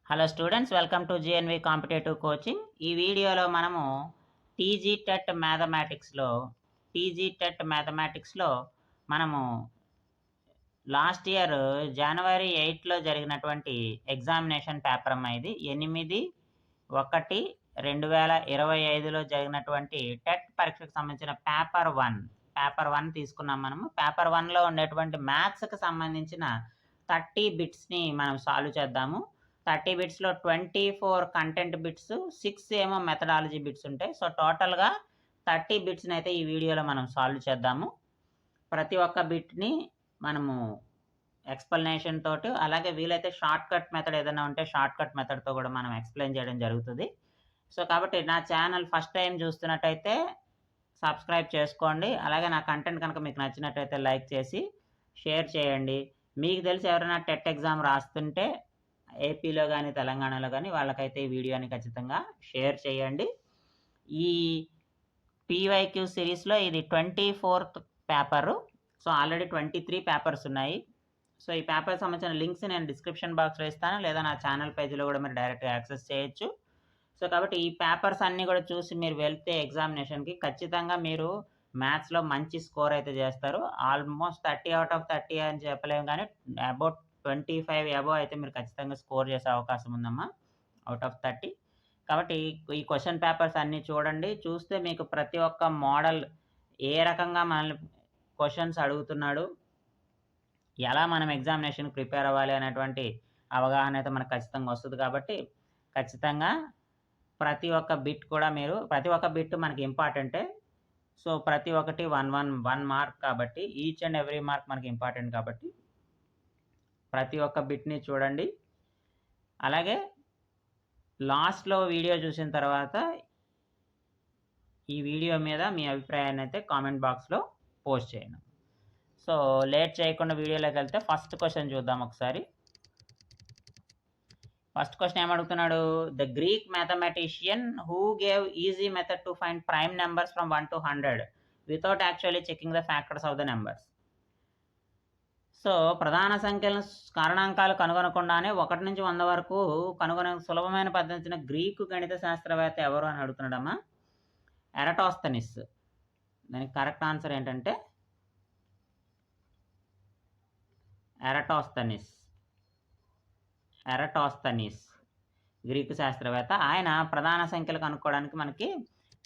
Hello students, welcome to GNV competitive coaching. ఈ వీడియోలో మనము టీజీ టెట్ మ్యాథమెటిక్స్లో మనము లాస్ట్ ఇయర్ జనవరి 8లో జరిగినటువంటి ఎగ్జామినేషన్ పేపర్ అమ్మా. ఇది 8/1/2025లో జరిగినటువంటి టెట్ పరీక్షకు సంబంధించిన పేపర్ వన్ తీసుకున్నాం మనము. పేపర్ 1లో ఉండేటువంటి మ్యాథ్స్కి సంబంధించిన 30 బిట్స్ని మనం సాల్వ్ చేద్దాము. 30 బిట్స్లో 24 కంటెంట్ బిట్స్, 6 ఏమో మెథడాలజీ బిట్స్ ఉంటాయి. సో టోటల్గా 30 బిట్స్ని అయితే ఈ వీడియోలో మనం సాల్వ్ చేద్దాము. ప్రతి ఒక్క బిట్ని మనము ఎక్స్ప్లెనేషన్ తోటి, అలాగే వీలైతే షార్ట్ కట్ మెథడ్ ఏదైనా ఉంటే షార్ట్ కట్ మెథడ్తో కూడా మనం ఎక్స్ప్లెయిన్ చేయడం జరుగుతుంది. సో కాబట్టి నా ఛానల్ ఫస్ట్ టైం చూస్తున్నట్టయితే సబ్స్క్రైబ్ చేసుకోండి. అలాగే నా కంటెంట్ కనుక మీకు నచ్చినట్టయితే లైక్ చేసి షేర్ చేయండి. మీకు తెలిసి ఎవరైనా టెట్ ఎగ్జామ్ రాస్తుంటే ఏపీలో కానీ తెలంగాణలో కానీ వాళ్ళకైతే ఈ వీడియోని ఖచ్చితంగా షేర్ చేయండి. ఈ పీవైక్యూ సిరీస్లో ఇది 24th paper. So already 23 papers ఉన్నాయి. సో ఈ పేపర్ సంబంధించిన లింక్స్ నేను డిస్క్రిప్షన్ బాక్స్లో ఇస్తాను, లేదా నా ఛానల్ పేజీలో కూడా మీరు డైరెక్ట్గా యాక్సెస్ చేయొచ్చు. సో కాబట్టి ఈ పేపర్స్ అన్నీ కూడా చూసి మీరు వెళ్తే ఎగ్జామినేషన్కి ఖచ్చితంగా మీరు మ్యాథ్స్లో మంచి స్కోర్ అయితే చేస్తారు. ఆల్మోస్ట్ 30 out of 30 అని చెప్పలేము, కానీ అబౌట్ 25 అబోవ్ అయితే మీరు ఖచ్చితంగా స్కోర్ చేసే అవకాశం ఉందమ్మా, అవుట్ ఆఫ్ 30. కాబట్టి ఈ క్వశ్చన్ పేపర్స్ అన్నీ చూడండి. చూస్తే మీకు ప్రతి ఒక్క మోడల్ ఏ రకంగా మనల్ని క్వశ్చన్స్ అడుగుతున్నాడు, ఎలా మనం ఎగ్జామినేషన్ ప్రిపేర్ అవ్వాలి అనేటువంటి అవగాహన అయితే మనకు ఖచ్చితంగా వస్తుంది. కాబట్టి ఖచ్చితంగా ప్రతి ఒక్క బిట్ మనకి ఇంపార్టెంటే. సో ప్రతి ఒక్కటి 1 మార్క్ కాబట్టి, ఈచ్ అండ్ ఎవ్రీ మార్క్ మనకి ఇంపార్టెంట్ కాబట్టి ప్రతి ఒక్క బిట్ని చూడండి. అలాగే లాస్ట్లో వీడియో చూసిన తర్వాత ఈ వీడియో మీద మీ అభిప్రాయాన్ని అయితే కామెంట్ బాక్స్లో పోస్ట్ చేయండి. సో లేట్ చేయకుండా వీడియోలోకి వెళ్తే ఫస్ట్ క్వశ్చన్ చూద్దాం ఒకసారి. ఫస్ట్ క్వశ్చన్ ఏమడుగుతున్నాడు? The Greek mathematician who gave easy method to find prime numbers from 1 to 100 without actually checking the factors of the numbers. So ప్రధాన సంఖ్యలను కారణాంకాలు కనుగొనకుండానే 1 నుంచి 100 వరకు కనుగొనే సులభమైన పద్ధతిన గ్రీకు గణిత శాస్త్రవేత్త ఎవరు అని అడుగుతున్నాడమ్మా. ఎరటోస్తనిస్. దానికి కరెక్ట్ ఆన్సర్ ఏంటంటే ఎరటోస్తనిస్ గ్రీకు శాస్త్రవేత్త. ఆయన ప్రధాన సంఖ్యలు కనుక్కోవడానికి మనకి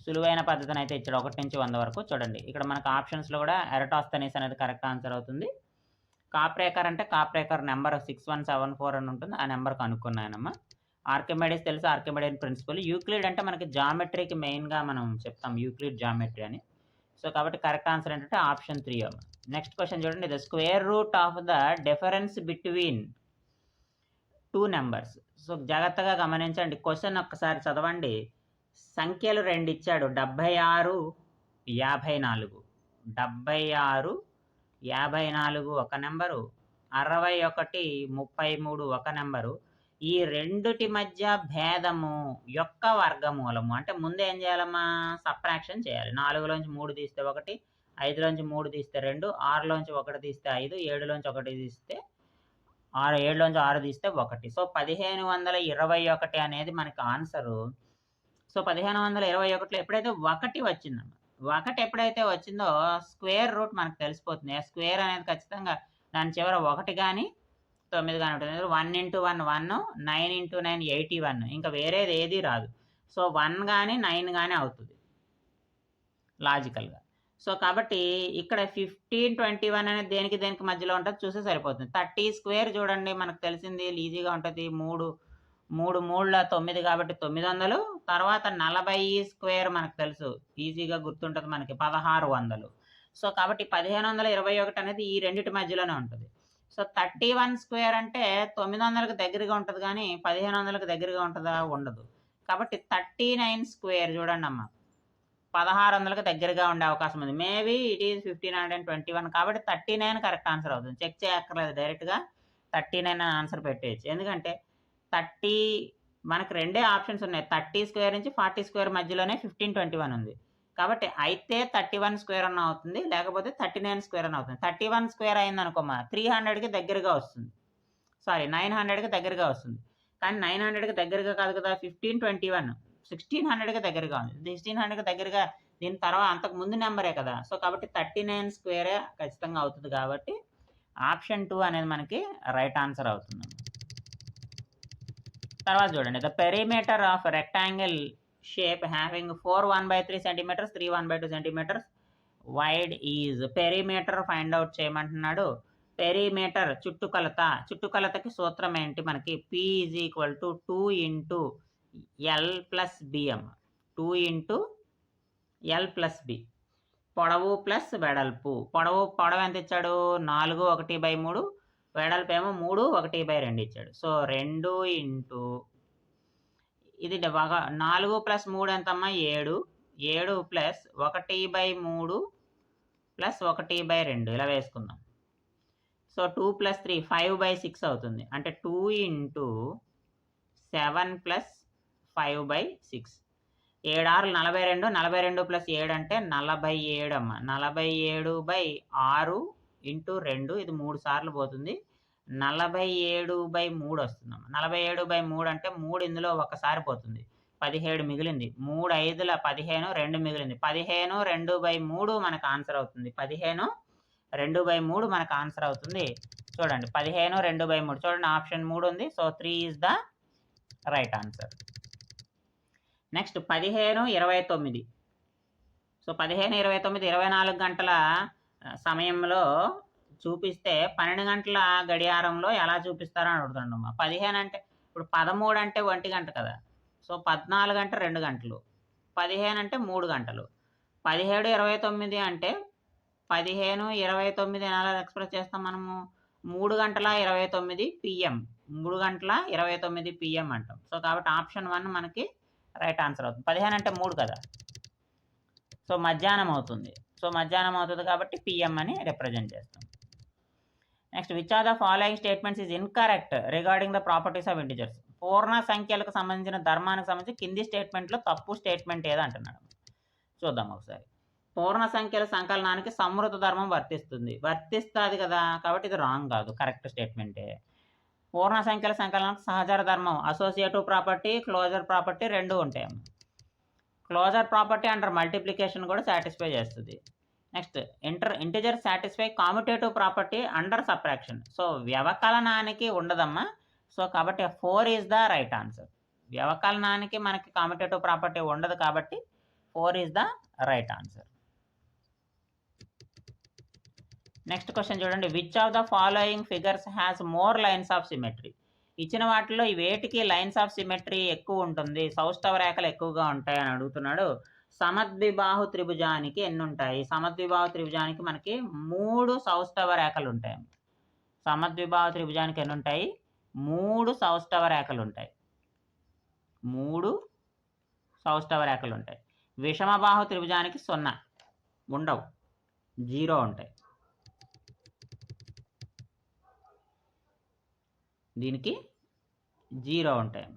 సులువైన పద్ధతిని అయితే ఇచ్చాడు, 1 నుంచి 100 వరకు. చూడండి ఇక్కడ మనకు ఆప్షన్స్లో కూడా ఎరటోస్తనిస్ అనేది కరెక్ట్ ఆన్సర్ అవుతుంది. కాప్రేకర్ అంటే కాప్రేకర్ నెంబర్ 6174 అని ఉంటుంది, ఆ నెంబర్ కనుక్కున్నాయనమ్మా. ఆర్కిమెడిస్ తెలుసు, ఆర్కిమెడియన్ ప్రిన్సిపల్. యూక్లిడ్ అంటే మనకి జామెట్రీకి మెయిన్గా మనం చెప్తాం, యూక్లిడ్ జామెట్రీ అని. సో కాబట్టి కరెక్ట్ ఆన్సర్ ఏంటంటే ఆప్షన్ 3 అమ్మ. నెక్స్ట్ క్వశ్చన్ చూడండి. The square root of the difference between 2 numbers. So జాగ్రత్తగా గమనించండి, క్వశ్చన్ ఒక్కసారి చదవండి. సంఖ్యలు 2 ఇచ్చాడు, 76, 54. 76, 54 ఒక నెంబరు, 61, 33 ఒక నెంబరు. ఈ రెండుటి మధ్య భేదము యొక్క వర్గమూలము అంటే ముందు ఏం చేయాలమ్మా? సబ్ట్రాక్షన్ చేయాలి. 4లోంచి 3 తీస్తే 1, 5లోంచి 3 తీస్తే 2, 6లోంచి 1 తీస్తే 5, 7లోంచి 1 తీస్తే 6, 7లోంచి 6 తీస్తే 1. సో 1521 అనేది మనకి ఆన్సరు. సో 1521లో ఎప్పుడైతే 1 వచ్చిందమ్మా, 1 ఎప్పుడైతే వచ్చిందో స్క్వేర్ రూట్ మనకు తెలిసిపోతుంది. స్క్వేర్ అనేది ఖచ్చితంగా దాని చివర 1 కానీ 9 కానీ ఉంటుంది. 1 × 1 1, 9 × 9 81, ఇంకా వేరేది ఏది రాదు. సో 1 కానీ 9 కానీ అవుతుంది లాజికల్గా. సో కాబట్టి ఇక్కడ 1521 అనేది దేనికి మధ్యలో ఉంటుంది చూస్తే సరిపోతుంది. 30 స్క్వేర్ చూడండి, మనకు తెలిసింది ఈజీగా ఉంటుంది. 3 3 9 కాబట్టి 900. తర్వాత 40 స్క్వేర్ మనకు తెలుసు, ఈజీగా గుర్తుంటుంది మనకి, 1600. సో కాబట్టి 1521 అనేది ఈ రెండింటి మధ్యలోనే ఉంటుంది. సో 31 స్క్వేర్ అంటే 900కి దగ్గరగా ఉంటుంది, కానీ 1500కి దగ్గరగా ఉంటుందా? ఉండదు. కాబట్టి 39 స్క్వేర్ చూడండి అమ్మ, 1600కి దగ్గరగా ఉండే అవకాశం ఉంది. Maybe it is 1521. కాబట్టి 39 కరెక్ట్ ఆన్సర్ అవుతుంది. చెక్ చేయక్కర్లేదు, డైరెక్ట్గా 39 ఆన్సర్ పెట్టేయచ్చు. ఎందుకంటే 30 మనకు రెండే ఆప్షన్స్ ఉన్నాయి. 30 స్క్వేర్ నుంచి 40 స్క్వేర్ మధ్యలోనే 1521 ఉంది. కాబట్టి అయితే 31 స్క్వేర్ అన్న అవుతుంది, లేకపోతే 39 స్క్వేర్ అని అవుతుంది. 31 స్క్వేర్ అయింది అనుకోమా, 300కి దగ్గరగా వస్తుంది, 900కి దగ్గరగా వస్తుంది. కానీ 900కి దగ్గరగా కాదు కదా. 1521 1600కి దగ్గరగా ఉంది. 1600కి దగ్గరగా దీని తర్వాత అంతకు ముందు నెంబరే కదా. సో కాబట్టి 39 స్క్వేరే ఖచ్చితంగా అవుతుంది కాబట్టి ఆప్షన్ 2 అనేది మనకి రైట్ ఆన్సర్ అవుతుంది. తర్వాత చూడండి, the perimeter of rectangle shape having 4 1/3 centimetres 3 1/2 centimetres wide is. Perimeter find out చేయమంటున్నాడు. పెరిమీటర్ చుట్టుకొలతకి సూత్రం ఏంటి మనకి? P is equal to 2 into L plus BM. 2 into L plus B. పొడవు ప్లస్ వెడల్పు. పొడవు ఎంత ఇచ్చాడు? 4 1/3, వెడల్పు ఏమో 3 1/2 ఇచ్చాడు. సో 2 ఇంటూ ఇది 4 ప్లస్ 3 ఎంతమ్మా? 7. 7 ప్లస్ 1/3 ప్లస్ 1/2 ఇలా వేసుకుందాం. సో 2 ప్లస్ 3 5/6 అవుతుంది. అంటే 2 ఇంటూ 7 ప్లస్ 5/6. 7 6 42. 42 ప్లస్ 7 అంటే 47 అమ్మ. 47/6 ఇంటూ 2 ఇది 3 సార్లు పోతుంది. 47/3 వస్తుందమ్మ. 47/3 అంటే 3 ఇందులో ఒకసారి పోతుంది. 17 మిగిలింది. 3 5ల 15, 2 మిగిలింది. 15 2/3 మనకు ఆన్సర్ అవుతుంది. 15 2/3 మనకు ఆన్సర్ అవుతుంది. చూడండి 15 2/3. చూడండి ఆప్షన్ 3 ఉంది. So 3 is the right answer. Next 15 29. So 15 29 24 గంటల సమయంలో చూపిస్తే 12 గంటల గడియారంలో ఎలా చూపిస్తారో అని అడుగుతాడమ్మా. 15 అంటే ఇప్పుడు 13 అంటే 1 గంట కదా. సో 14 అంటే 2 గంటలు. 15 అంటే 3 గంటలు. 17 29 అంటే 15 29 ఎలా ఎక్స్ప్రెస్ చేస్తాం మనము? 3 గంటల 29 PM. 3 గంటల 29 PM అంటాం. సో కాబట్టి ఆప్షన్ 1 మనకి రైట్ ఆన్సర్ అవుతుంది. 15 అంటే 3 కదా. సో మధ్యాహ్నం అవుతుంది. సో మధ్యాహ్నం అవుతుంది కాబట్టి PM అని రిప్రజెంట్ చేస్తాం. Next, which are the following statements is incorrect regarding the properties of integers. పూర్ణ సంఖ్యలకు సంబంధించిన ధర్మానికి సంబంధించి కింది స్టేట్మెంట్లో తప్పు స్టేట్మెంట్ ఏదో అంటున్నాడు. చూద్దాం ఒకసారి. పూర్ణ సంఖ్యల సంకలనానికి సమృద్ధ ధర్మం వర్తిస్తుంది కదా. కాబట్టి ఇది రాంగ్ కాదు, కరెక్ట్ స్టేట్మెంటే. పూర్ణ సంఖ్యల సంకలనానికి సహచర ధర్మం, అసోసియేటివ్ ప్రాపర్టీ, క్లోజర్ ప్రాపర్టీ 2 ఉంటాయి. క్లోజర్ ప్రాపర్టీ అండర్ మల్టిప్లికేషన్ కూడా సాటిస్ఫై చేస్తుంది. Next, integer satisfy commutative property under subtraction. So వ్యవకలనానికి ఉండదమ్మా. సో కాబట్టి 4 ఈజ్ ద రైట్ ఆన్సర్. వ్యవకలనానికి మనకి కామ్యుటేటివ్ ప్రాపర్టీ ఉండదు కాబట్టి 4 is the right answer. Next question చూడండి, which of the following figures has more lines of symmetry. ఇచ్చిన వాటిలో వేటికి లైన్స్ ఆఫ్ సిమెట్రీ ఎక్కువ ఉంటుంది, సౌష్ఠవ రేఖలు ఎక్కువగా ఉంటాయి అని అడుగుతున్నాడు. సమద్విబాహు త్రిభుజానికి ఎన్ని ఉంటాయి? సమద్విబాహు త్రిభుజానికి మనకి 3 సౌష్ఠవ రేఖలు ఉంటాయి. సమద్విబాహు త్రిభుజానికి ఎన్ని ఉంటాయి? 3 సౌష్ఠవ రేఖలు ఉంటాయి. 3 సౌష్ఠవ రేఖలు ఉంటాయి. విషమబాహు త్రిభుజానికి 0 ఉండవు, 0 ఉంటాయి. దీనికి 0 ఉంటాయి.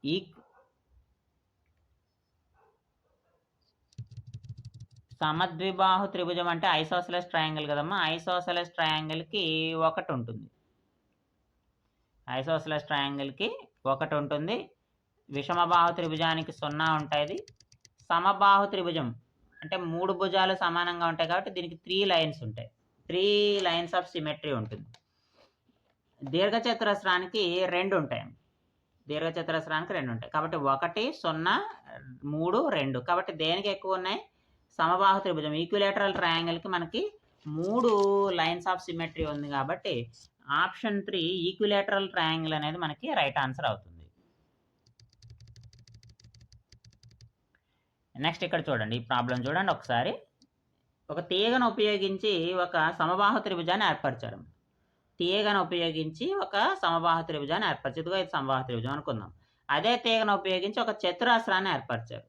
ఈ సమద్విబాహు త్రిభుజం అంటే ఐసోసెలస్ ట్రయాంగిల్ కదమ్మా. ఐసోసెలస్ ట్రయాంగిల్కి 1 ఉంటుంది. ఐసోసెలస్ ట్రయాంగిల్కి 1 ఉంటుంది. విషమబాహు త్రిభుజానికి 0 ఉంటుంది. సమబాహు త్రిభుజం అంటే 3 భుజాలు సమానంగా ఉంటాయి కాబట్టి దీనికి 3 లైన్స్ ఉంటాయి. 3 లైన్స్ ఆఫ్ సిమెట్రీ ఉంటుంది. దీర్ఘచతురస్రానికి 2 ఉంటాయి. దీర్ఘచతురస్రానికి 2 ఉంటాయి కాబట్టి 1 0 3 2. కాబట్టి దేనికి ఎక్కువ ఉన్నాయి? సమబాహు త్రిభుజం ఈక్విలేటరల్ ట్రయాంగిల్కి మనకి 3 లైన్స్ ఆఫ్ సిమెట్రీ ఉంది కాబట్టి ఆప్షన్ 3 ఈక్విలేటరల్ ట్రయాంగిల్ అనేది మనకి రైట్ ఆన్సర్ అవుతుంది. నెక్స్ట్ ఇక్కడ చూడండి, ఈ ప్రాబ్లం చూడండి ఒకసారి. ఒక తీగను ఉపయోగించి ఒక సమబాహు త్రిభుజాన్ని ఏర్పరిచారు. తీగను ఉపయోగించి ఒక సమబాహు త్రిభుజాన్ని ఏర్పరిచేదిగా ఇది సమబాహు త్రిభుజం అనుకుందాం. అదే తీగను ఉపయోగించి ఒక చతురస్రాన్ని ఏర్పరిచారు.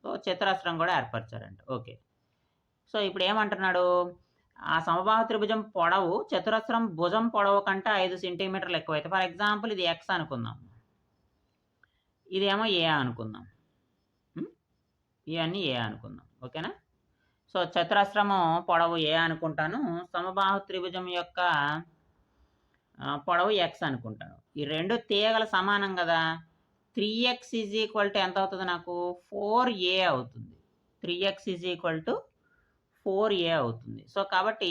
సో చతురస్రం కూడా ఏర్పరిచారంట. ఓకే. సో ఇప్పుడు ఏమంటున్నాడు? ఆ సమబాహు త్రిభుజం పొడవు చతురస్రం భుజం పొడవు కంటే 5 సెంటీమీటర్లు ఎక్కువైతే, ఫర్ ఎగ్జాంపుల్ ఇది X అనుకుందాం, ఇదేమో A అనుకుందాం, ఇవన్నీ A అనుకుందాం. ఓకేనా? సో చతురస్రము పొడవు A అనుకుంటాను. సమబాహు త్రిభుజం యొక్క పొడవు ఎక్స్ అనుకుంటాను. ఈ రెండు తీగలు సమానం కదా. 3x ఈజ్ ఈక్వల్ టు ఎంత అవుతుంది నాకు? 4a అవుతుంది. 3x is equal to 4a అవుతుంది. సో కాబట్టి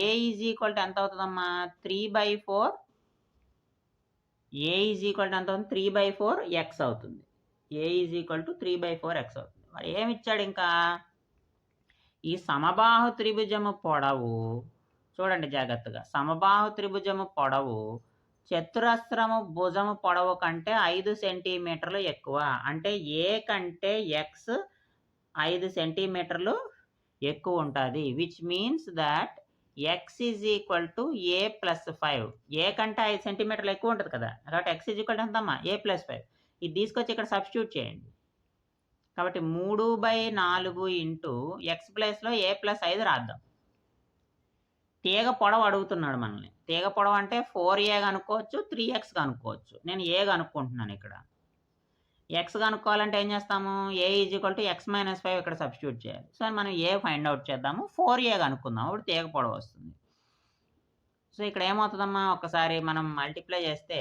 a ఈజ్ ఈక్వల్ టు ఎంత అవుతుందమ్మా? 3/4. a ఈజ్ ఈక్వల్ టు ఎంత అవుతుంది? 3/4 x అవుతుంది. a is equal to 3/4 x అవుతుంది. మరి ఏమి ఇచ్చాడు ఇంకా? ఈ సమబాహు త్రిభుజము పొడవు చూడండి జాగ్రత్తగా. సమబాహు త్రిభుజము పొడవు చతురస్రము భుజము పొడవు కంటే 5 సెంటీమీటర్లు ఎక్కువ. అంటే ఏ కంటే ఎక్స్ 5 సెంటీమీటర్లు ఎక్కువ ఉంటుంది. Which means that X is equal to A plus 5. ఏ కంటే 5 సెంటీమీటర్లు ఎక్కువ ఉంటుంది కదా. కాబట్టి ఎక్స్ ఈజ్ ఈక్వల్ టు ఎంతమ్మా? ఏ ప్లస్ 5. ఇది తీసుకొచ్చి ఇక్కడ సబ్స్టిట్యూట్ చేయండి. కాబట్టి 3/4 ఇంటూ ఎక్స్ ప్లస్లో ఏ ప్లస్ 5 రాద్దాం. తీగ పొడవు అడుగుతున్నాడు మనల్ని. తీగ పొడవు అంటే 4a కనుక్కోవచ్చు, 3x కనుక్కోవచ్చు. నేను ఏ కనుక్కుంటున్నాను ఇక్కడ. ఎక్స్ కనుక్కోవాలంటే ఏం చేస్తాము? A is equal to X minus 5 ఇక్కడ సబ్స్టిట్యూట్ చేయాలి. సో మనం ఏ ఫైండ్ అవుట్ చేద్దాము. 4a కనుక్కుందాం. అప్పుడు తీగ పొడవు వస్తుంది. సో ఇక్కడ ఏమవుతుందమ్మా? ఒకసారి మనం మల్టిప్లై చేస్తే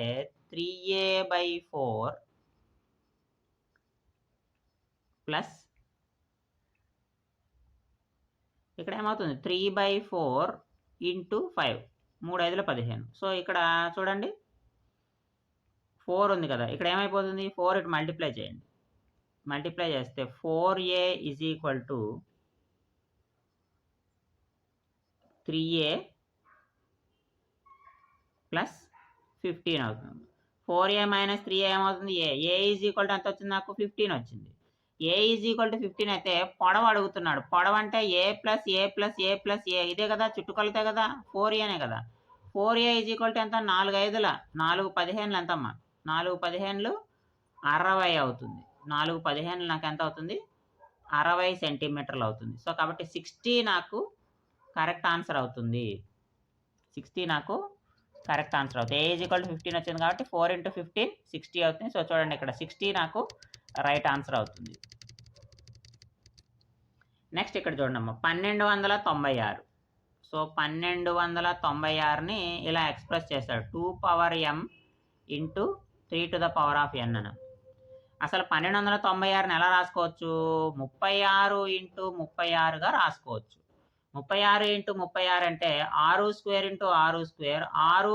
3a/4 ప్లస్ ఇక్కడ ఏమవుతుంది? 3/4 ఇంటూ 5. 3 5 15. సో ఇక్కడ చూడండి 4 ఉంది కదా. ఇక్కడ ఏమైపోతుంది? 4 ఇటు మల్టిప్లై చేయండి. మల్టిప్లై చేస్తే 4a is equal to 3a plus 15 అవుతుంది. 4a మైనస్ 3a ఏమవుతుంది? ఏ ఈజ్ ఈక్వల్ టు ఎంత వచ్చింది నాకు? 15 వచ్చింది. ఏ ఈజ్ ఈక్వల్ టు 15 అయితే పొడవు అడుగుతున్నాడు. పొడవు అంటే ఏ ప్లస్ ఏ ప్లస్ ఏ ప్లస్ ఏ ఇదే కదా, చుట్టుకొలతే కదా, 4aనే కదా. 4a ఈజ్ ఈక్వల్ టు ఎంత? 4 5 4 15 ఎంతమ్మా? 4 15 60 అవుతుంది. 4 15 నాకు ఎంత అవుతుంది? 60 సెంటీమీటర్లు అవుతుంది. సో కాబట్టి 60 నాకు కరెక్ట్ ఆన్సర్ అవుతుంది. 60 నాకు కరెక్ట్ ఆన్సర్ అవుతుంది. ఏ ఈజ్ ఈక్వల్ టు 15 వచ్చింది కాబట్టి 4 × 15 60 అవుతుంది. సో చూడండి ఇక్కడ 60 నాకు రైట్ ఆన్సర్ అవుతుంది. నెక్స్ట్ ఇక్కడ చూడండి అమ్మ 1296. సో 1296ని ఇలా ఎక్స్ప్రెస్ చేస్తాడు. 2m ఇంటూ 3n అని. అసలు 1296ని ఎలా రాసుకోవచ్చు? 36 × 36గా రాసుకోవచ్చు. 36 × 36 అంటే 6² × 6², 6⁴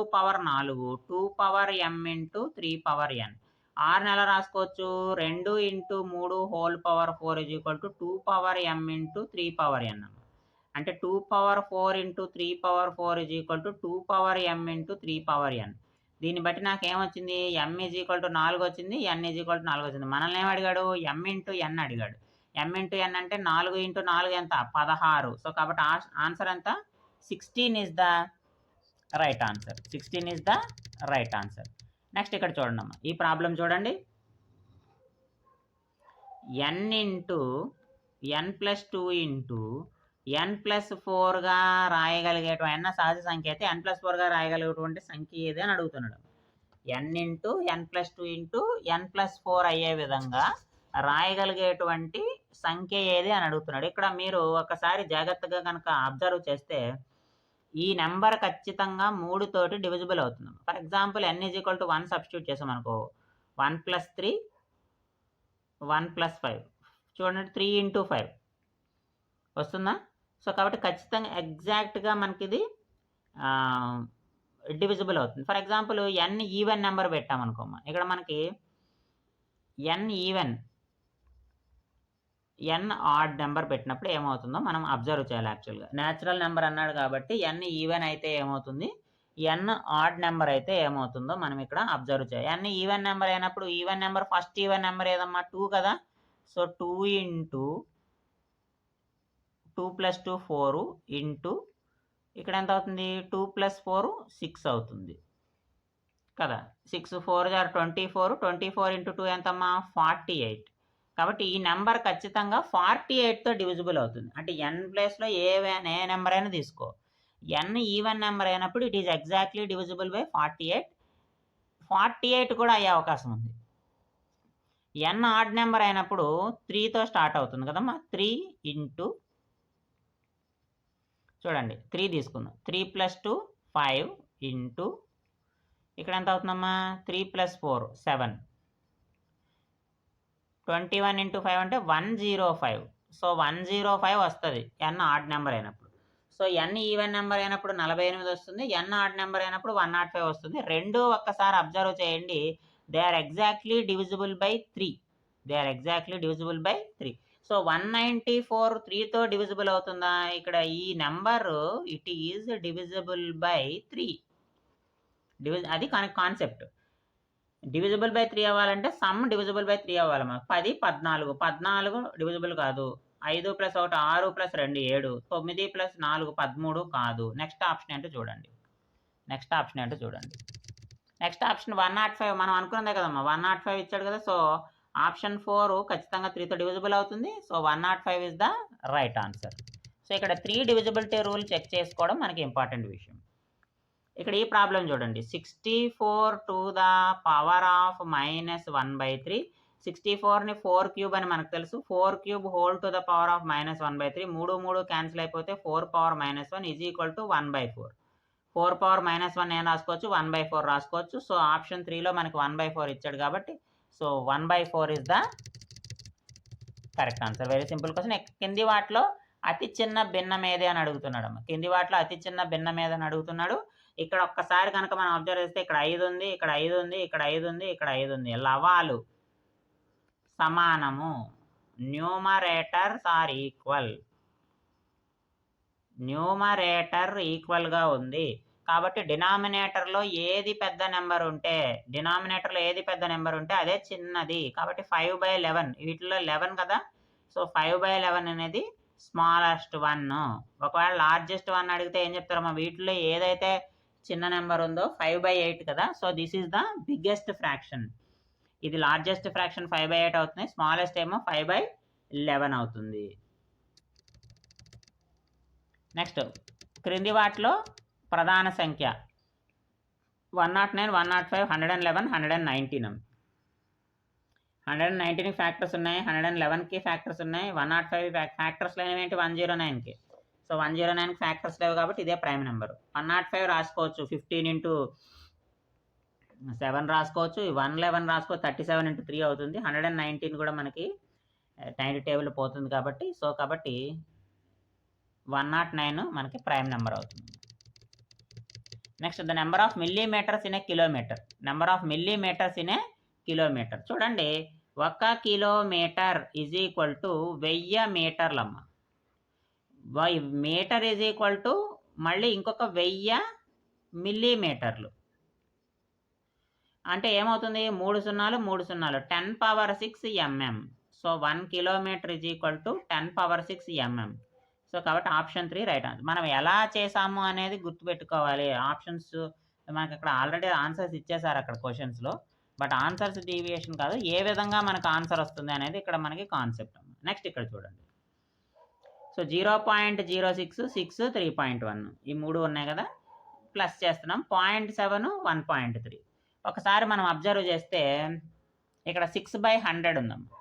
2m × 3n. 6ని ఎలా రాసుకోవచ్చు? 2 × 3 whole power 4 is equal to 2m × 3n. అంటే 2⁴ × 3⁴ is equal to 2m × 3n. దీన్ని బట్టి నాకు ఏమొచ్చింది? m ఈజ్ ఈక్వల్ టు 4 వచ్చింది, n ఈజ్ ఈక్వల్ టు 4 వచ్చింది. మనల్ని ఏమి అడిగాడు? m × n అడిగాడు. m × n అంటే 4 × 4 ఎంత? 16. సో కాబట్టి ఆన్సర్ ఎంత? 16 is the right answer. 16 is the right answer. Next ఇక్కడ చూడండి అమ్మా, ఈ ప్రాబ్లం చూడండి. n × n+2 ఇంటూ n+4గా రాయగలిగేటువంటి n సహజ సంఖ్య అయితే n+4గా రాయగలిగేటువంటి సంఖ్య ఏది అని అడుగుతున్నాడు. n × n+2 ఇంటూ n+4 అయ్యే విధంగా రాయగలిగేటువంటి సంఖ్య ఏది అని అడుగుతున్నాడు. ఇక్కడ మీరు ఒకసారి జాగ్రత్తగా కనుక అబ్జర్వ్ చేస్తే ఈ నెంబర్ ఖచ్చితంగా 3 తోటి డివిజిబుల్ అవుతుంది. For example n is equal to 1 substitute చేసాం అనుకో, 1 + 3 1 + 5 చూడండి 3 × 5 వస్తుందా? సో కాబట్టి ఖచ్చితంగా ఎగ్జాక్ట్గా మనకి ఇది డివిజిబుల్ అవుతుంది. For example n even number పెట్టామనుకోమ్మా, ఇక్కడ మనకి n even n odd number పెట్టినప్పుడు ఏమవుతుందో మనం అబ్జర్వ్ చేయాలి. యాక్చువల్గా న్యాచురల్ నెంబర్ అన్నాడు కాబట్టి n ఈవెన్ అయితే ఏమవుతుంది, n ఆడ్ నెంబర్ అయితే ఏమవుతుందో మనం ఇక్కడ అబ్జర్వ్ చేయాలి. n ఈవెన్ నెంబర్ అయినప్పుడు even number first even number ఏదమ్మా? 2 కదా. సో 2 × 2 + 2 4 ఇంటూ ఇక్కడ ఎంత అవుతుంది? 2 + 4 6 అవుతుంది కదా. 6 4 24, 24 × 2 ఎంతమ్మా? 48. కాబట్టి ఈ నెంబర్ ఖచ్చితంగా 48తో డివిజిబుల్ అవుతుంది. అంటే n ప్లేస్లో ఏ నెంబర్ అయినా తీసుకో, n ఈవెన్ నెంబర్ అయినప్పుడు it is exactly divisible by 48. 48 కూడా అయ్యే అవకాశం ఉంది. n ఆడ్ నెంబర్ అయినప్పుడు 3తో స్టార్ట్ అవుతుంది కదమ్మా. 3 ఇంటూ చూడండి 3 తీసుకుందాం, 3 + 2 5 ఇంటూ ఇక్కడ ఎంత అవుతుందమ్మా 3 + 4 7. 21 × 5 అంటే 105. సో 105 వస్తుంది n ఆడ్ నెంబర్ అయినప్పుడు. సో n ఈవెన్ నెంబర్ అయినప్పుడు 48 వస్తుంది, n ఆడ్ నెంబర్ అయినప్పుడు 105 వస్తుంది. రెండు ఒక్కసారి అబ్జర్వ్ చేయండి. They are exactly divisible by 3. So 194 3తో డివిజిబుల్ అవుతుందా? ఇక్కడ ఈ number it is divisible by 3. అది కాన్సెప్ట్. డివిజిబుల్ బై 3 అవ్వాలంటే సమ్ డివిజిబుల్ బై 3 అవ్వాలమ్మా. 10 14 14 డివిజిబుల్ కాదు. 5 + 1 6 + 2 7 9 + 4 13 కాదు. నెక్స్ట్ ఆప్షన్ ఏంటో చూడండి. Next option 105. మనం అనుకున్నదే కదమ్మా, 105 ఇచ్చాడు కదా. సో ఆప్షన్ 4 ఖచ్చితంగా 3తో డివిజిబుల్ అవుతుంది. So 105 is the right answer. So ఇక్కడ 3 డివిజిబిలిటీ రూల్ చెక్ చేసుకోవడం మనకి ఇంపార్టెంట్ విషయం. ఇక్కడ ఈ ప్రాబ్లం చూడండి. 64 to the power of -1/3. 64ని 4 cube అని మనకు తెలుసు. 4 cube whole to the power of -1/3. 3 3 cancel అయిపోతే 4 power -1 is equal to 1/4. 4 power -1 ఏం రాసుకోవచ్చు, 1/4 రాసుకోవచ్చు. సో ఆప్షన్ 3లో మనకి 1/4 ఇచ్చాడు కాబట్టి so 1/4 is the correct answer. Very simple question. కింది వాటిలో అతి చిన్న భిన్నం ఏది అని అడుగుతున్నాడు అమ్మ. కింది వాటిలో అతి చిన్న భిన్నం ఏదని అడుగుతున్నాడు. ఇక్కడ ఒక్కసారి కనుక మనం అబ్జర్వ్ చేస్తే ఇక్కడ 5 ఉంది, ఇక్కడ 5 ఉంది, ఇక్కడ 5 ఉంది, ఇక్కడ 5 ఉంది. లవాలు సమానము. Numerators are equal. న్యూమరేటర్ ఈక్వల్గా ఉంది కాబట్టి డినామినేటర్లో ఏది పెద్ద నెంబర్ ఉంటే అదే చిన్నది. కాబట్టి 5/11 వీటిలో 11 కదా. సో 5/11 అనేది స్మాలెస్ట్ 1. ఒకవేళ లార్జెస్ట్ 1 అడిగితే ఏం చెప్తారమ్మా, వీటిలో ఏదైతే చిన్న నెంబర్ ఉందో 5/8 కదా. So this is the biggest fraction. ఇది లార్జెస్ట్ ఫ్రాక్షన్ 5/8 అవుతుంది, స్మాలెస్ట్ ఏమో 5/11 అవుతుంది. నెక్స్ట్ క్రింది వాటిలో ప్రధాన సంఖ్య 109, 105, 111, 119. 119కి ఫ్యాక్టర్స్ ఉన్నాయి, 111కి ఫ్యాక్టర్స్ ఉన్నాయి, 105 ఫ్యాక్టర్స్ లేనివి ఏంటి 109కి. సో 109కి ఫ్యాక్టర్స్ లేవు కాబట్టి ఇదే ప్రైమ్ నెంబర్. 105 రాసుకోవచ్చు, 15 × 7 రాసుకోవచ్చు, 111 రాసుకోవచ్చు, 37 × 3 అవుతుంది. 119 కూడా మనకి టైం టేబుల్ పోతుంది కాబట్టి సో కాబట్టి 109 మనకి ప్రైమ్ నెంబర్ అవుతుంది. Next the number of millimetres in a kilometre. Number of millimetres in a kilometre. చూడండి, 1 కిలోమీటర్ ఈజ్ ఈక్వల్ టు 1000 మీటర్లమ్మ. మీటర్ ఈజ్ ఈక్వల్ టు మళ్ళీ ఇంకొక 1000 మిల్లీమీటర్లు. అంటే ఏమవుతుంది, 3 సున్నాలు 3 సున్నాలు 10⁶ mm. So 1 kilometre is equal to 10⁶ mm. So కాబట్టి ఆప్షన్ 3 రైట్ ఆన్సర్. మనం ఎలా చేసాము అనేది గుర్తుపెట్టుకోవాలి. ఆప్షన్స్ మనకి అక్కడ ఆల్రెడీ ఆన్సర్స్ ఇచ్చేసారు అక్కడ క్వశ్చన్స్లో. బట్ ఆన్సర్స్ డీవియేషన్ కాదు, ఏ విధంగా మనకు ఆన్సర్ వస్తుంది అనేది ఇక్కడ మనకి కాన్సెప్ట్. నెక్స్ట్ ఇక్కడ చూడండి. సో 0.06, 6, 3.1 ఈ 3 ఉన్నాయి కదా. ప్లస్ చేస్తున్నాం. 0.7, 1.3. ఒకసారి మనం అబ్జర్వ్ చేస్తే ఇక్కడ 6/100 ఉందమ్మా.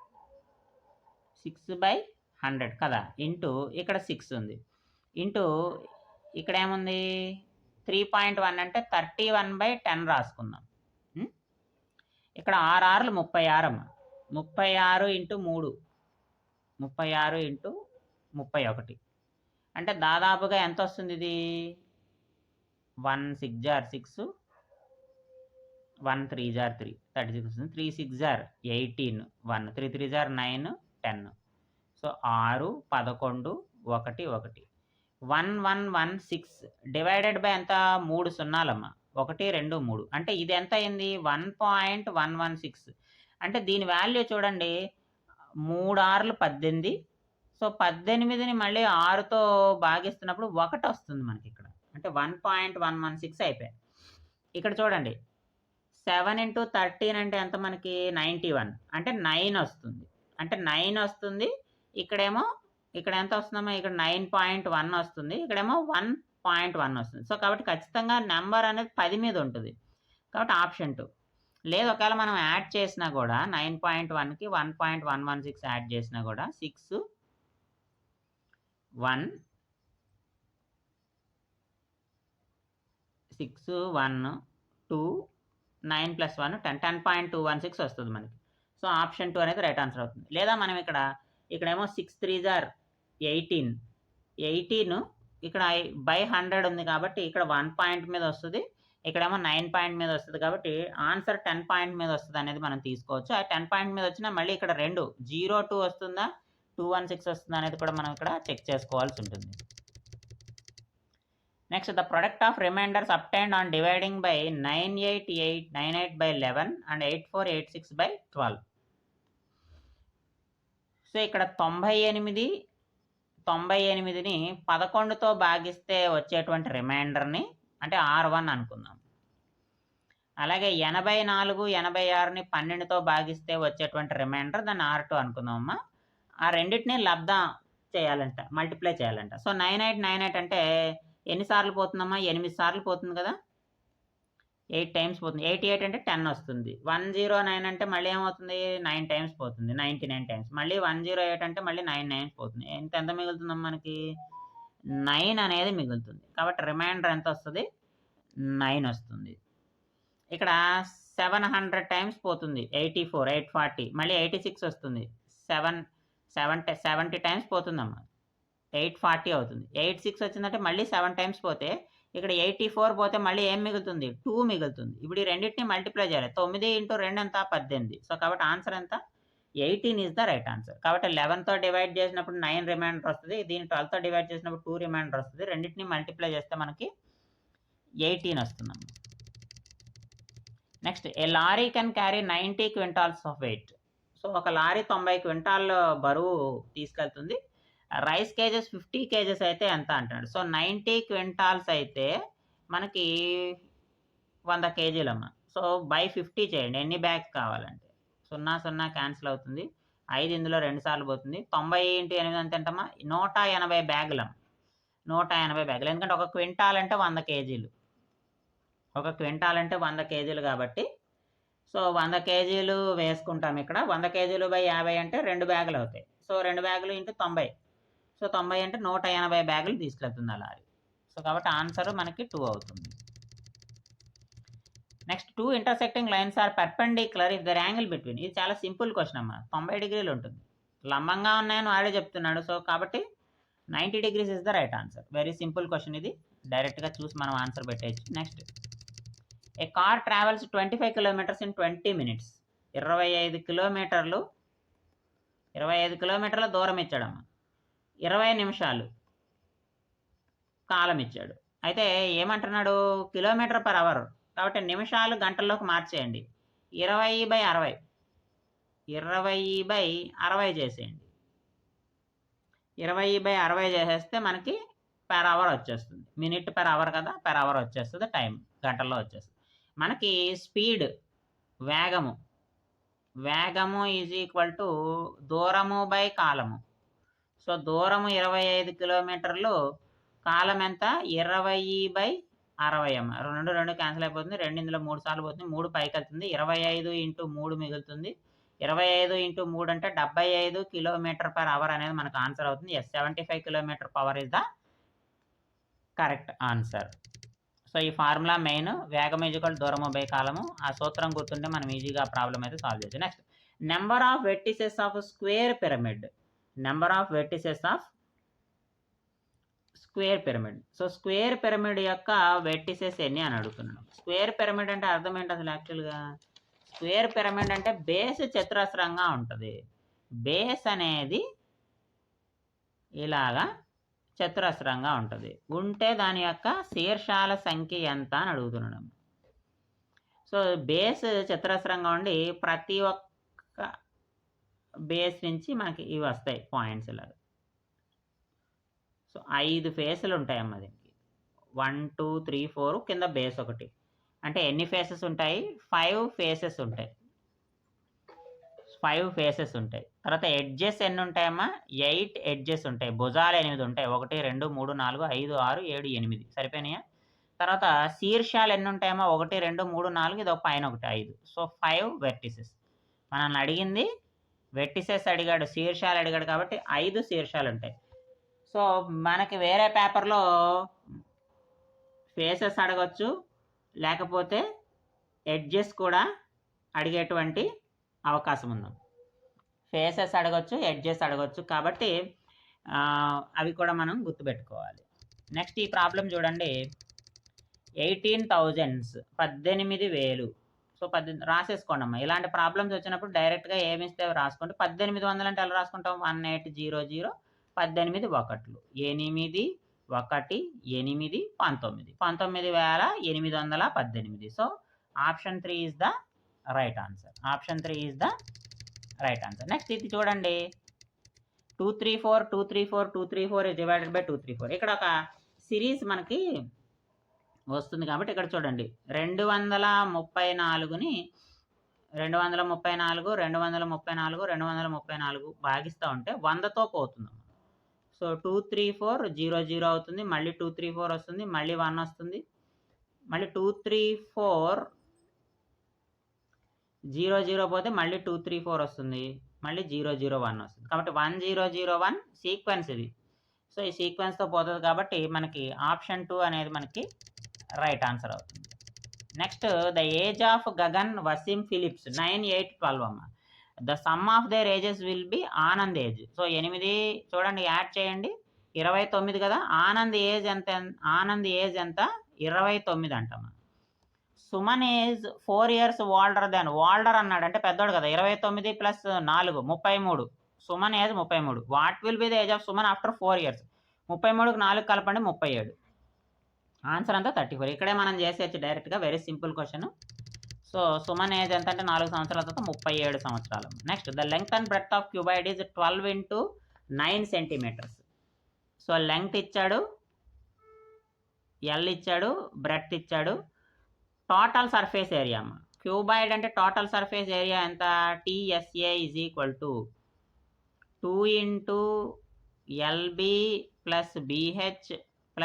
6/100 కదా. ఇంటూ ఇక్కడ 6 ఉంది. ఇంటూ ఇక్కడ ఏముంది 3.1 అంటే 31/10 రాసుకుందాం. ఇక్కడ 6 6లు 36 అమ్మ. 36 × 3 36 × 31 అంటే దాదాపుగా ఎంత వస్తుంది ఇది 1 6 6 1 3 3 36 వస్తుంది. 3 6 18 1 3 3 9 10. సో 6 11 1 1 1116 డివైడెడ్ బై ఎంత 3 సున్నాలమ్మ. 1 2 3 అంటే ఇది ఎంత అయింది 1.116. అంటే దీని వాల్యూ చూడండి, 3 6లు 18. సో 18ని మళ్ళీ 6తో భాగిస్తున్నప్పుడు 1 వస్తుంది మనకి ఇక్కడ. అంటే 1.116 అయిపోయాయి. ఇక్కడ చూడండి 7 × 13 అంటే ఎంత మనకి 91 అంటే 9 వస్తుంది. అంటే 9 వస్తుంది. ఇక్కడేమో ఇక్కడ ఎంత వస్తుందమ్మా, ఇక్కడ 9.1 వస్తుంది, ఇక్కడేమో 1.1 వస్తుంది. సో కాబట్టి ఖచ్చితంగా నెంబర్ అనేది 10 మీద ఉంటుంది కాబట్టి ఆప్షన్ 2. లేదు ఒకవేళ మనం యాడ్ చేసినా కూడా 9.1కి 1.116 యాడ్ చేసినా కూడా 6 1 2 1 9 + 1 10 10.216 వస్తుంది మనకి. సో ఆప్షన్ 2 అనేది రైట్ ఆన్సర్ అవుతుంది. లేదా మనం ఇక్కడేమో 6 3 జార్ 18 ఇక్కడ బై 100 ఉంది కాబట్టి ఇక్కడ 1 పాయింట్ మీద వస్తుంది, ఇక్కడేమో 9 పాయింట్ మీద వస్తుంది కాబట్టి ఆన్సర్ 10 పాయింట్ మీద వస్తుంది అనేది మనం తీసుకోవచ్చు. ఆ 10 పాయింట్ మీద వచ్చినా మళ్ళీ ఇక్కడ 02 వస్తుందా 216 వస్తుందా అనేది కూడా మనం ఇక్కడ చెక్ చేసుకోవాల్సి ఉంటుంది. Next, the product of remainders obtained on dividing by 98898/11 and 8486/12. So ఇక్కడ 98ని 11తో భాగిస్తే వచ్చేటువంటి రిమైండర్ని అంటే R1 అనుకుందాం. అలాగే 84 86ని 12తో భాగిస్తే వచ్చేటువంటి రిమైండర్ దాన్ని R2 అనుకుందామమ్మా. ఆ రెండింటిని లబ్ధం చేయాలంట, మల్టిప్లై చేయాలంట. సో 9898 అంటే ఎన్నిసార్లు పోతుందమ్మా? 8 సార్లు పోతుంది కదా, 8 టైమ్స్ పోతుంది. 88 అంటే 10 వస్తుంది. 109 అంటే మళ్ళీ ఏమవుతుంది? 9 టైమ్స్ పోతుంది, 99 టైమ్స్. మళ్ళీ 108 అంటే మళ్ళీ 9 9 పోతుంది. ఎంత మిగులుతుందమ్మా మనకి? 9 అనేది మిగులుతుంది. కాబట్టి రిమైండర్ ఎంత వస్తుంది? 9 వస్తుంది. ఇక్కడ 700 టైమ్స్ పోతుంది, 84 840, మళ్ళీ 86 వస్తుంది, 70 టైమ్స్ పోతుందమ్మా, 840 అవుతుంది. 86 వచ్చిందంటే మళ్ళీ 7 టైమ్స్ పోతే ఇక్కడ 84 పోతే మళ్ళీ ఏం మిగులుతుంది? 2 మిగులుతుంది. ఇప్పుడు ఈ రెండింటిని మల్టిప్లై చేయాలి. 9 × 2 ఎంత? 18. సో కాబట్టి ఆన్సర్ ఎంత? 18 ఈజ్ ద రైట్ ఆన్సర్. కాబట్టి 11తో డివైడ్ చేసినప్పుడు 9 రిమైండర్ వస్తుంది, దీన్ని 12తో డివైడ్ చేసినప్పుడు 2 రిమైండర్ వస్తుంది. రెండింటిని మల్టిప్లై చేస్తే మనకి 18 వస్తుందమ్మా. Next, A lorry can carry 90 quintals of weight. So ఒక లారీ 90 క్వింటాల్ బరువు తీసుకెళ్తుంది. రైస్ కేజెస్ 50 కేజెస్ అయితే ఎంత అంటున్నాడు. సో 90 క్వింటాల్స్ అయితే మనకి 100 కేజీలమ్మ. సో బై 50 చేయండి, ఎన్ని బ్యాగ్స్ కావాలంటే. 0 0 క్యాన్సిల్ అవుతుంది, 5 ఇందులో 2 సార్లు పోతుంది. 90 × 8 ఎంత అంటమ్మా? 180 బ్యాగులమ్మ, 180 బ్యాగులు. ఎందుకంటే ఒక క్వింటాల్ అంటే 100 కేజీలు, ఒక క్వింటాల్ అంటే 100 కేజీలు కాబట్టి సో 100 కేజీలు వేసుకుంటాం ఇక్కడ. 100 కేజీలు బై 50 అంటే 2 బ్యాగులు అవుతాయి. సో 2 బ్యాగులు × 90, సో 90 అంటే 180 బ్యాగులు తీసుకెళ్తుంది ఆ లారీ. సో కాబట్టి ఆన్సర్ మనకి 2 అవుతుంది. Next, 2 intersecting lines are perpendicular if their angle between. ఇది చాలా సింపుల్ క్వశ్చన్ అమ్మా. 90 డిగ్రీలు ఉంటుంది, లంబంగా ఉన్నాయని వాడే చెప్తున్నాడు. సో కాబట్టి 90 degrees is the right answer. Very simple question ఇది, డైరెక్ట్గా చూసి మనం ఆన్సర్ పెట్టేయచ్చు. Next, a car travels 25 kilometers in 20 minutes. 25 కిలోమీటర్ల దూరం ఇచ్చాడమ్మా, 20 నిమిషాలు కాలం ఇచ్చాడు. అయితే ఏమంటున్నాడు? కిలోమీటర్ పర్ అవర్ కాబట్టి నిమిషాలు గంటల్లోకి మార్చేయండి. 20/60 20/60 చేసేయండి. 20/60 చేసేస్తే మనకి పర్ అవర్ వచ్చేస్తుంది. మినిట్ పర్ అవర్ కదా, పర్ అవర్ వచ్చేస్తుంది, టైం గంటల్లో వచ్చేస్తుంది. మనకి స్పీడ్ వేగము ఈజ్ ఈక్వల్ టు దూరము బై కాలము. సో దూరము 25 కిలోమీటర్లు, కాలం ఎంత? 20/60 అమ్మ. 2 క్యాన్సిల్ అయిపోతుంది, 2 ఇందులో 3 సార్లు పోతుంది, 3 పైకి వెళ్తుంది, 25 × 3 మిగులుతుంది. 25 × 3 అంటే 75 km/h అనేది మనకు ఆన్సర్ అవుతుంది. Yes, 75 km/h is the correct answer. So ఈ ఫార్ములా మెయిన్, వేగం ఈజ్వల్ దూరము బై కాలము. ఆ సూత్రం గుర్తుంటే మనం ఈజీగా ప్రాబ్లం అయితే సాల్వ్ చేయొచ్చు. Next, number of vertices of square pyramid. Number of vertices of square pyramid. So square pyramid యొక్క వెర్టిసెస్ ఎన్ని అని అడుగుతున్నాను. స్క్వేర్ పిరమిడ్ అంటే అర్థం ఏంటి అసలు? యాక్చువల్గా స్క్వేర్ పిరమిడ్ అంటే బేస్ చతురస్రంగా ఉంటుంది. బేస్ అనేది ఇలాగా చతురస్రంగా ఉంటుంది, ఉంటే దాని యొక్క శీర్షాల సంఖ్య ఎంత అని అడుగుతున్నాం. సో బేస్ చతురస్రంగా ఉండి ప్రతి ఒక్క బేస్ నుంచి మనకి ఇవి వస్తాయి పాయింట్స్ ఇలాగా. సో 5 ఫేసులు ఉంటాయమ్మ దీనికి. 1 2 3 4 కింద బేస్ ఒకటి. అంటే ఎన్ని ఫేసెస్ ఉంటాయి? 5 ఫేసెస్ ఉంటాయి. 5 ఫేసెస్ ఉంటాయి. తర్వాత ఎడ్జెస్ ఎన్ని ఉంటాయమ్మా? 8 ఎడ్జెస్ ఉంటాయి. భుజాలు 8 ఉంటాయి. 1 2 3 4 5 6 7 8 సరిపోయినాయా? తర్వాత శీర్షాలు ఎన్ని ఉంటాయమ్మా? 1 2 3 4, ఇది ఒక పైన ఒకటి 5. So 5 vertices. మనల్ని అడిగింది వెర్టిసెస్ అడిగాడు, శీర్షాలు అడిగాడు కాబట్టి 5 శీర్షాలు ఉంటాయి. సో మనకి వేరే పేపర్లో ఫేసెస్ అడగచ్చు, లేకపోతే ఎడ్జెస్ కూడా అడిగేటువంటి అవకాశం ఉంది. ఫేసెస్ అడగొచ్చు, ఎడ్జెస్ అడగొచ్చు. కాబట్టి అవి కూడా మనం గుర్తుపెట్టుకోవాలి. నెక్స్ట్ ఈ ప్రాబ్లం చూడండి. 18,000 18,000. సో 18 రాసేసుకోండి అమ్మా. ఇలాంటి ప్రాబ్లమ్స్ వచ్చినప్పుడు డైరెక్ట్గా ఏమిస్తే రాసుకోండి. 1800 అంటే ఎలా రాసుకుంటాం? 1800 18 ఒకట్లు 8 1 8 19 19,818. So option 3 is the right answer. Option 3 is the right answer. Next ఇది చూడండి. 234 234 234 డివైడెడ్ బై 234. ఇక్కడ ఒక సిరీస్ మనకి వస్తుంది కాబట్టి ఇక్కడ చూడండి. 234ని 234 234 234 భాగిస్తూ ఉంటే 100తో పోతుంది. సో 234 0 0 అవుతుంది. మళ్ళీ 234 వస్తుంది. మళ్ళీ 1 వస్తుంది. మళ్ళీ 234 0 0 పోతే మళ్ళీ 234 వస్తుంది. మళ్ళీ 0 0 1 వస్తుంది. కాబట్టి 1 0 0 1 సీక్వెన్స్ ఇది. సో ఈ సీక్వెన్స్తో పోతుంది కాబట్టి మనకి ఆప్షన్ 2 అనేది మనకి రైట్ ఆన్సర్ అవుతుంది. Next the age of Gagan Waseem Philips 9 8 12 అమ్మ. The sum of their ages will be Anand age. So 8 చూడండి, యాడ్ చేయండి. 29 కదా. ఆనంద్ ఏజ్ ఎంత? ఆనంద్ ఏజ్ ఎంత? 29 అంటమ్మా. Suman age 4 years older than. Older అన్నాడు అంటే పెద్దోడు కదా. 29 + 4 33. Suman age 33. What will be the age of Suman after 4 years? 33కి 4 కలపండి 37. ఆన్సర్ అంతా 34. ఇక్కడే మనం చేసేయచ్చు డైరెక్ట్గా. Very simple question. So Suman age ఎంత అంటే 4 సంవత్సరాల తర్వాత 37 సంవత్సరాలు. Next the length and breadth of cuboid is 12 × 9 centimeters. So length ఇచ్చాడు, ఎల్ ఇచ్చాడు, బ్రెడ్త్ ఇచ్చాడు. టోటల్ సర్ఫేస్ ఏరియా అమ్మ. క్యూబాయిడ్ అంటే టోటల్ సర్ఫేస్ ఏరియా ఎంత? TSA = 2 × LB + BH +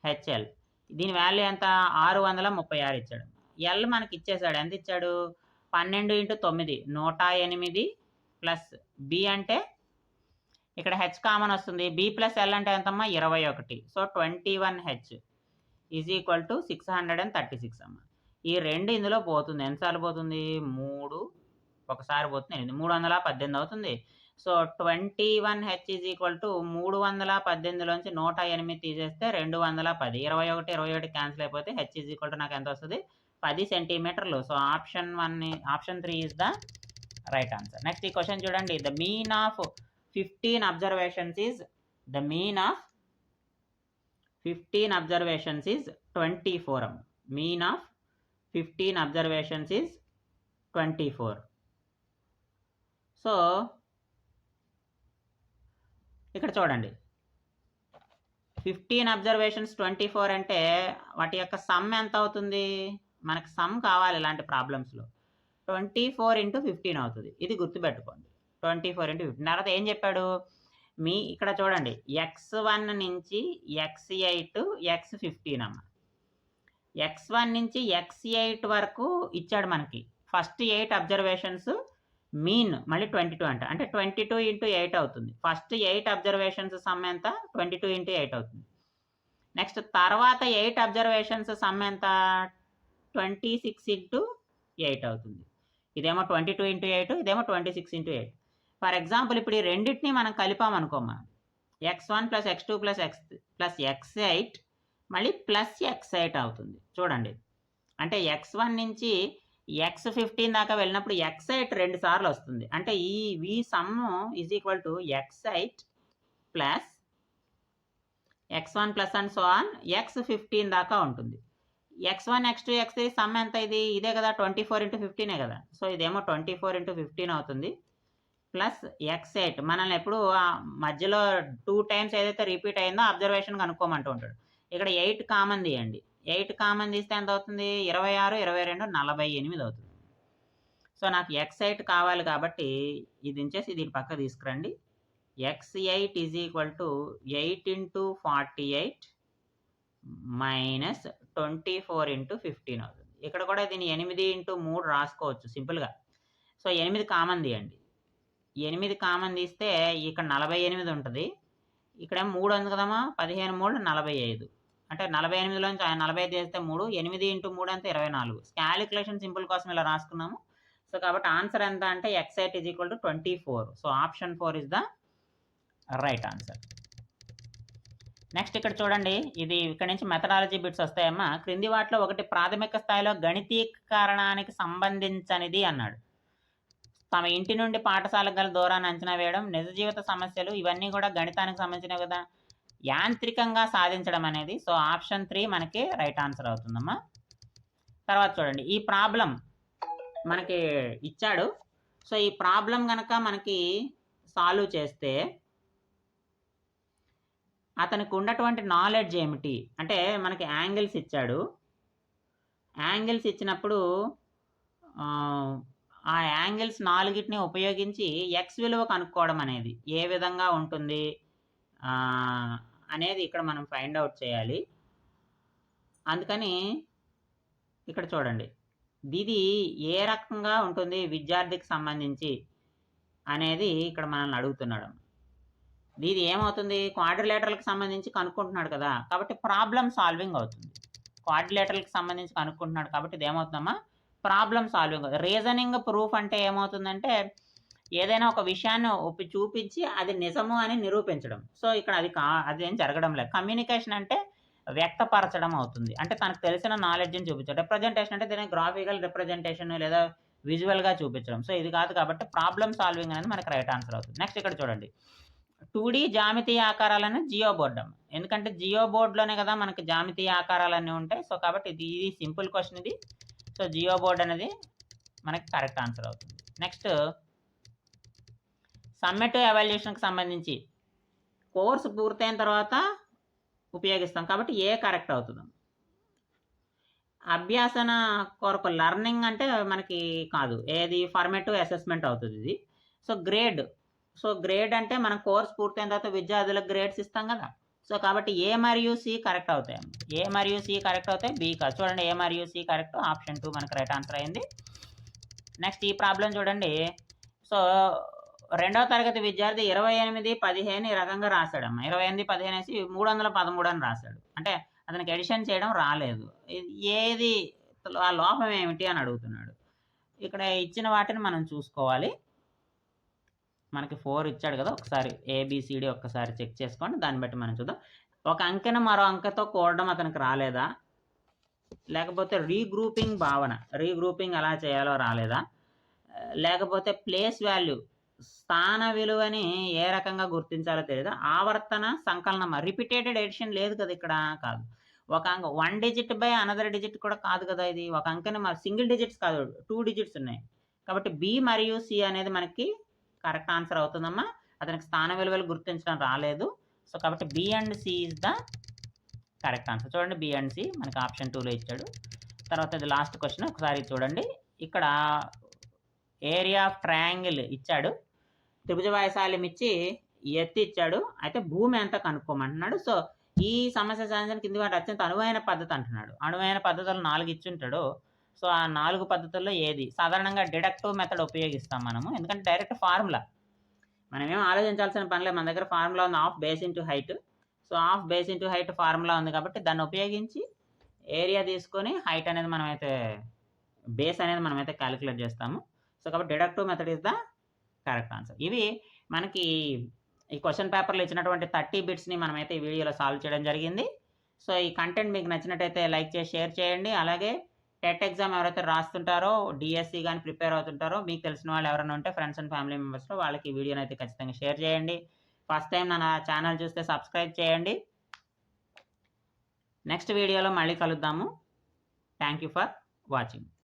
HL. దీని వాల్యూ ఎంత? 636 ఇచ్చాడు. ఎల్ మనకి ఇచ్చేసాడు. ఎంత ఇచ్చాడు? 12 × 9 108 ప్లస్ బి అంటే ఇక్కడ హెచ్ కామన్ వస్తుంది. బి ప్లస్ ఎల్ అంటే ఎంతమ్మా? 21. సో 21H = 636 అమ్మ. ఈ 2 ఇందులో పోతుంది. ఎన్నిసార్లు పోతుంది? 3 ఒకసారి పోతుంది. 318 అవుతుంది. సో 21H = 318లోంచి 108 తీసేస్తే 210. 21 21 క్యాన్సిల్ అయిపోతే H = నాకు ఎంత వస్తుంది? 10 సెంటీమీటర్లు. So option 3 is the right answer. Next ఈ క్వశ్చన్ చూడండి. The mean of 15 observations is 24. Mean of 15 observations is 24. So ఇక్కడ చూడండి. 15 అబ్జర్వేషన్స్ 24 అంటే వాటి యొక్క సమ్ ఎంత అవుతుంది? మనకు సమ్ కావాలి ఇలాంటి ప్రాబ్లమ్స్లో. 24 × 15 అవుతుంది. ఇది గుర్తుపెట్టుకోండి. 24 × 15. తర్వాత ఏం చెప్పాడు? ఇక్కడ చూడండి. x1 నుంచి x8 x15 అమ్మ. x1 నుంచి x8 వరకు ఇచ్చాడు మనకి. ఫస్ట్ 8 అబ్జర్వేషన్స్ మీన్ మళ్ళీ 22 అంట. అంటే 22 × 8 అవుతుంది. ఫస్ట్ 8 అబ్జర్వేషన్స్ సమ్ ఎంత? 22 × 8 అవుతుంది. నెక్స్ట్ తర్వాత 8 అబ్జర్వేషన్స్ సమ్ ఎంత? 26 × 8 అవుతుంది. ఇదేమో 22 × 8, ఇదేమో 26 × 8. ఫర్ ఎగ్జాంపుల్ ఇప్పుడు ఈ రెండింటిని మనం కలిపామనుకోమా. x1 + x2 + x8 మళ్ళీ +x8 అవుతుంది. చూడండి. అంటే x1 నుంచి x15 దాకా వెళ్ళినప్పుడు x8 2 సార్లు వస్తుంది. అంటే ఈ v some is equal to x8 plus x1 plus and so on x15 దాకా ఉంటుంది. x1 x2 x3 సమ్ ఎంత? ఇదే కదా. 24 × 15 కదా. సో ఇదేమో 24 × 15 అవుతుంది. ప్లస్ x8 మనల్ని ఎప్పుడు మధ్యలో 2 టైమ్స్ ఏదైతే రిపీట్ అయిందో అబ్జర్వేషన్ కనుక్కోమంటూ ఉంటాడు. ఇక్కడ 8 కామన్ తీయండి. 8 కామన్ తీస్తే ఎంత అవుతుంది? 26 22 48 అవుతుంది. సో నాకు x8 కావాలి కాబట్టి ఇది ఉంచేసి దీని పక్క తీసుకురండి. x8 = 8 × 48 - 24 × 15 అవుతుంది. ఇక్కడ కూడా దీన్ని 8 × 3 రాసుకోవచ్చు సింపుల్గా. సో 8 కామన్ తీయండి. 8 కామన్ తీస్తే ఇక్కడ 48 ఉంటుంది. ఇక్కడేమో 3 ఉంది కదమ్మా. 15 3 45. అంటే 48లోంచి 45 చేస్తే 3, 8 ఇంటూ 3 అంటే 24. క్యాలిక్యులేషన్ సింపుల్ కోసం ఇలా రాసుకున్నాము. సో కాబట్టి ఆన్సర్ ఎంత అంటే x8 = 24. So option 4 is the right answer. Next ఇక్కడ చూడండి, ఇది ఇక్కడ నుంచి మెథడాలజీ బిట్స్ వస్తాయమ్మా. క్రింది వాటిలో ఒకటి ప్రాథమిక స్థాయిలో గణితీకరణానికి సంబంధించనిది అన్నాడు. తమ ఇంటి నుండి పాఠశాలకు గల దూరాన్ని అంచనా వేయడం, నిజ జీవిత సమస్యలు, ఇవన్నీ కూడా గణితానికి సంబంధించినవి కదా. యాంత్రికంగా సాధించడం అనేది, సో ఆప్షన్ 3 మనకి రైట్ ఆన్సర్ అవుతుందమ్మా. తర్వాత చూడండి, ఈ ప్రాబ్లం మనకి ఇచ్చాడు. సో ఈ ప్రాబ్లం కనుక మనకి సాల్వ్ చేస్తే అతనికి ఉన్నటువంటి నాలెడ్జ్ ఏమిటి అంటే, మనకి యాంగిల్స్ ఇచ్చాడు. యాంగిల్స్ ఇచ్చినప్పుడు ఆ యాంగిల్స్ 4ని ఉపయోగించి ఎక్స్ విలువ కనుక్కోవడం అనేది ఏ విధంగా ఉంటుంది అనేది ఇక్కడ మనం ఫైండ్ అవుట్ చేయాలి. అందుకని ఇక్కడ చూడండి, ఇది ఏ రకంగా ఉంటుంది విద్యార్థికి సంబంధించి అనేది ఇక్కడ మనల్ని అడుగుతున్నాడు. ఇది ఏమవుతుంది, క్వాడ్రిలేటరల్కి సంబంధించి కనుక్కుంటున్నాడు కదా, కాబట్టి ప్రాబ్లం సాల్వింగ్ అవుతుంది. క్వాడ్రిలేటరల్కి సంబంధించి కనుక్కుంటున్నాడు కాబట్టి ఇది ఏమవుతుందమ్మా, ప్రాబ్లం సాల్వింగ్. రీజనింగ్ ప్రూఫ్ అంటే ఏమవుతుందంటే, ఏదైనా ఒక విషయాన్ని చూపించి అది నిజము అని నిరూపించడం. సో ఇక్కడ అదేం జరగడం లేదు. కమ్యూనికేషన్ అంటే వ్యక్తపరచడం అవుతుంది, అంటే తనకు తెలిసిన నాలెడ్జ్ని చూపించడం. రిప్రజెంటేషన్ అంటే దీనికి గ్రాఫికల్ రిప్రజెంటేషన్ లేదా విజువల్గా చూపించడం. సో ఇది కాదు కాబట్టి ప్రాబ్లం సాల్వింగ్ అనేది మనకి రైట్ ఆన్సర్ అవుతుంది. నెక్స్ట్ ఇక్కడ చూడండి, 2D జామితీయ ఆకారాలను జియో బోర్డ్. ఎందుకంటే జియో బోర్డులోనే కదా మనకి జామితీయ ఆకారాలన్నీ ఉంటాయి. సో కాబట్టి ఇది సింపుల్ క్వశ్చన్ ఇది. సో జియో బోర్డ్ అనేది మనకి కరెక్ట్ ఆన్సర్ అవుతుంది. నెక్స్ట్ సమ్మేటివ్ ఎవాల్యుయేషన్కి సంబంధించి కోర్సు పూర్తయిన తర్వాత ఉపయోగిస్తాం కాబట్టి ఏ కరెక్ట్ అవుతుంది. అభ్యాసన కొరకు లర్నింగ్ అంటే మనకి కాదు, ఏది ఫార్మేటివ్ అసెస్మెంట్ అవుతుంది ఇది. సో గ్రేడ్ అంటే మనం కోర్స్ పూర్తయిన తర్వాత విద్యార్థులకు గ్రేడ్స్ ఇస్తాం కదా. సో కాబట్టి ఏ మరియు సి కరెక్ట్ అవుతాయి. ఏ మరియు సి కరెక్ట్ అవుతాయి, బి కాదు. చూడండి, ఏ మరియు సి కరెక్ట్, ఆప్షన్ 2 మనకి రైట్ ఆన్సర్ అయింది. నెక్స్ట్ ఈ ప్రాబ్లం చూడండి. సో 2వ తరగతి విద్యార్థి 28, 15 ఈ రకంగా రాశాడమ్మా. 28, 15 వేసి 313 అని రాశాడు. అంటే అతనికి ఎడిషన్ చేయడం రాలేదు. ఏది ఆ లోపం ఏమిటి అని అడుగుతున్నాడు. ఇక్కడ ఇచ్చిన వాటిని మనం చూసుకోవాలి. మనకి 4 ఇచ్చాడు కదా, ఒకసారి ఏబిసిడి ఒక్కసారి చెక్ చేసుకోండి, దాన్ని బట్టి మనం చూద్దాం. ఒక అంకెను మరో అంకెతో కూడడం అతనికి రాలేదా, లేకపోతే రీగ్రూపింగ్ భావన, రీగ్రూపింగ్ ఎలా చేయాలో రాలేదా, లేకపోతే ప్లేస్ వాల్యూ స్థాన విలువని ఏ రకంగా గుర్తించాలో తెలియదా, ఆవర్తన సంకలనం రిపీటెడ్ ఎడిషన్ లేదు కదా ఇక్కడ, కాదు. ఒక అంక 1 డిజిట్ బై అనదర్ డిజిట్ కూడా కాదు కదా, ఇది ఒక అంకెని సింగిల్ డిజిట్స్ కాదు, 2 డిజిట్స్ ఉన్నాయి. కాబట్టి బి మరియు సి అనేది మనకి కరెక్ట్ ఆన్సర్ అవుతుందమ్మా. అతనికి స్థాన విలువలు గుర్తించడం రాలేదు. సో కాబట్టి B and C is the correct answer. చూడండి, బి అండ్ సి మనకి ఆప్షన్ 2లో ఇచ్చాడు. తర్వాత ఇది లాస్ట్ క్వశ్చన్ ఒకసారి చూడండి. ఇక్కడ ఏరియా ఆఫ్ ట్రయాంగిల్ ఇచ్చాడు, త్రిభుజ వైశాల్యం ఇచ్చి ఎత్తి ఇచ్చాడు, అయితే భూమి ఎంత కనుక్కోమంటున్నాడు. సో ఈ సమస్య సాధించడానికి కింది వాటి అత్యంత అనువైన పద్ధతి అంటున్నాడు. అనువైన పద్ధతులు 4 ఇచ్చుంటాడు. సో ఆ 4 పద్ధతుల్లో ఏది, సాధారణంగా డిడక్టివ్ మెథడ్ ఉపయోగిస్తాం మనము, ఎందుకంటే డైరెక్ట్ ఫార్ములా, మనం ఏం ఆలోచించాల్సిన పనిలేదు. మన దగ్గర ఫార్ములా ఉంది, half base into height. So half base into height formula ఉంది కాబట్టి దాన్ని ఉపయోగించి ఏరియా తీసుకొని హైట్ అనేది మనమైతే బేస్ అనేది మనమైతే క్యాలిక్యులేట్ చేస్తాము. సో కాబట్టి deductive method is the correct answer. ఇవి మనకి ఈ క్వశ్చన్ పేపర్లో ఇచ్చినటువంటి 30 బిట్స్ని మనమైతే ఈ వీడియోలో సాల్వ్ చేయడం జరిగింది. సో ఈ కంటెంట్ మీకు నచ్చినట్టయితే లైక్ చేసి షేర్ చేయండి. అలాగే టెట్ ఎగ్జామ్ ఎవరైతే రాస్తుంటారో, డిఎస్సి కానీ ప్రిపేర్ అవుతుంటారో, మీకు తెలిసిన వాళ్ళు ఎవరైనా ఉంటే ఫ్రెండ్స్ అండ్ ఫ్యామిలీ మెంబర్స్లో వాళ్ళకి ఈ వీడియోని అయితే ఖచ్చితంగా షేర్ చేయండి. ఫస్ట్ టైం నా ఛానల్ చూస్తే సబ్స్క్రైబ్ చేయండి. నెక్స్ట్ వీడియోలో మళ్ళీ కలుద్దాము. Thank you for watching.